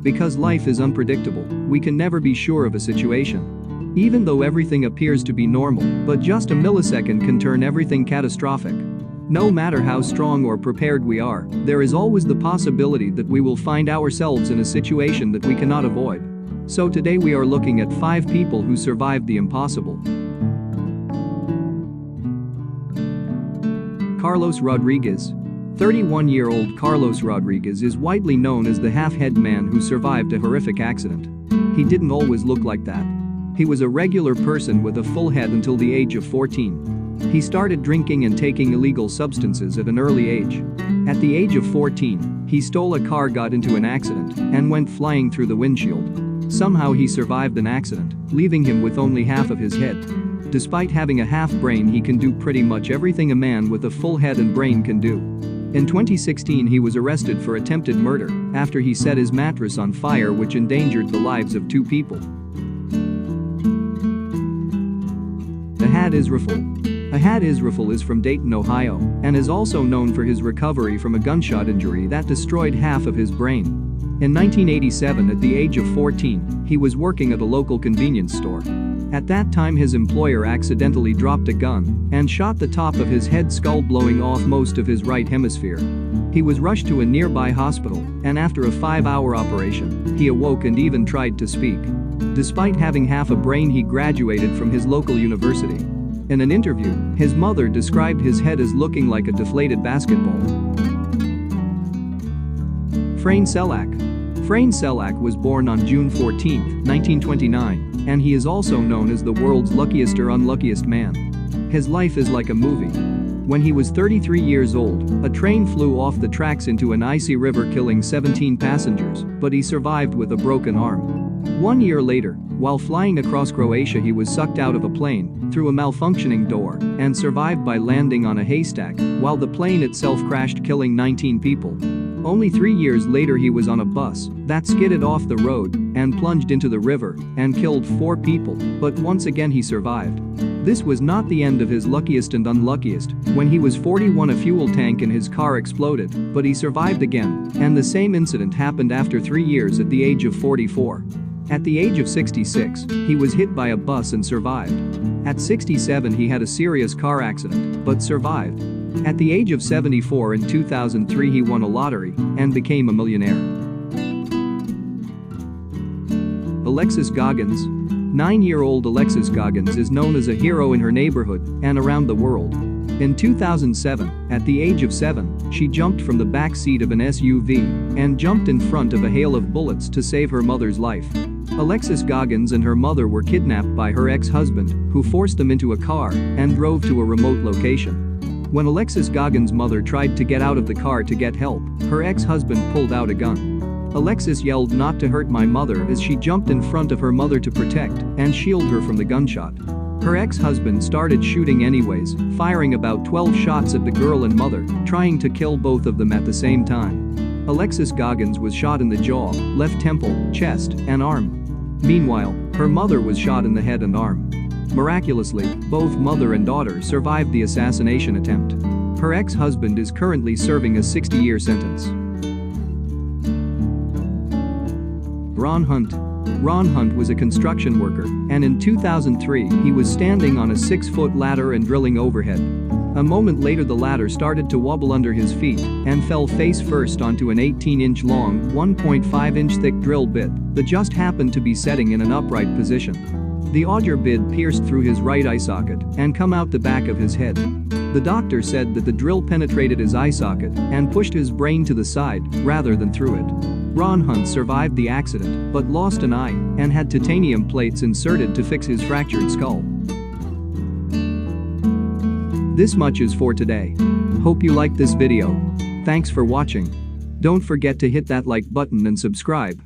Because life is unpredictable, we can never be sure of a situation. Even though everything appears to be normal, but just a millisecond can turn everything catastrophic. No matter how strong or prepared we are, there is always the possibility that we will find ourselves in a situation that we cannot avoid. So today we are looking at 5 people who survived the impossible. Carlos Rodriguez. 31-year-old Carlos Rodriguez is widely known as the half-head man who survived a horrific accident. He didn't always look like that. He was a regular person with a full head until the age of 14. He started drinking and taking illegal substances at an early age. At the age of 14, he stole a car, got into an accident, and went flying through the windshield. Somehow he survived an accident, leaving him with only half of his head. Despite having a half brain, he can do pretty much everything a man with a full head and brain can do. In 2016 he was arrested for attempted murder after he set his mattress on fire, which endangered the lives of 2 people. Ahad Israfil. Ahad Israfil is from Dayton, Ohio, and is also known for his recovery from a gunshot injury that destroyed half of his brain. In 1987, at the age of 14, he was working at a local convenience store. At that time his employer accidentally dropped a gun and shot the top of his head, skull, blowing off most of his right hemisphere. He was rushed to a nearby hospital, and after a 5-hour operation, he awoke and even tried to speak. Despite having half a brain, he graduated from his local university. In an interview, his mother described his head as looking like a deflated basketball. Frane Selak. Frane Selak was born on June 14, 1929. And he is also known as the world's luckiest or unluckiest man. His life is like a movie. When he was 33 years old, a train flew off the tracks into an icy river, killing 17 passengers, but he survived with a broken arm. 1 year later, while flying across Croatia, he was sucked out of a plane through a malfunctioning door and survived by landing on a haystack while the plane itself crashed, killing 19 people. Only 3 years later he was on a bus that skidded off the road and plunged into the river and killed 4 people, but once again he survived. This was not the end of his luckiest and unluckiest. When he was 41, a fuel tank in his car exploded, but he survived again, and the same incident happened after 3 years at the age of 44. At the age of 66, he was hit by a bus and survived. At 67 he had a serious car accident, but survived. At the age of 74 in 2003 he won a lottery and became a millionaire. Alexis Goggins. 9-year-old Alexis Goggins is known as a hero in her neighborhood and around the world. In 2007, at the age of 7, she jumped from the back seat of an SUV and jumped in front of a hail of bullets to save her mother's life. Alexis Goggins and her mother were kidnapped by her ex-husband, who forced them into a car and drove to a remote location. When Alexis Goggins' mother tried to get out of the car to get help, her ex-husband pulled out a gun. Alexis yelled, "Not to hurt my mother," as she jumped in front of her mother to protect and shield her from the gunshot. Her ex-husband started shooting anyways, firing about 12 shots at the girl and mother, trying to kill both of them at the same time. Alexis Goggins was shot in the jaw, left temple, chest, and arm. Meanwhile, her mother was shot in the head and arm. Miraculously, both mother and daughter survived the assassination attempt. Her ex-husband is currently serving a 60-year sentence. Ron Hunt. Ron Hunt was a construction worker, and in 2003 he was standing on a 6-foot ladder and drilling overhead. A moment later the ladder started to wobble under his feet and fell face first onto an 18-inch long, 1.5-inch thick drill bit that just happened to be setting in an upright position. The auger bit pierced through his right eye socket and come out the back of his head. The doctor said that the drill penetrated his eye socket and pushed his brain to the side rather than through it. Ron Hunt survived the accident but lost an eye and had titanium plates inserted to fix his fractured skull. This much is for today. Hope you liked this video. Thanks for watching. Don't forget to hit that like button and subscribe.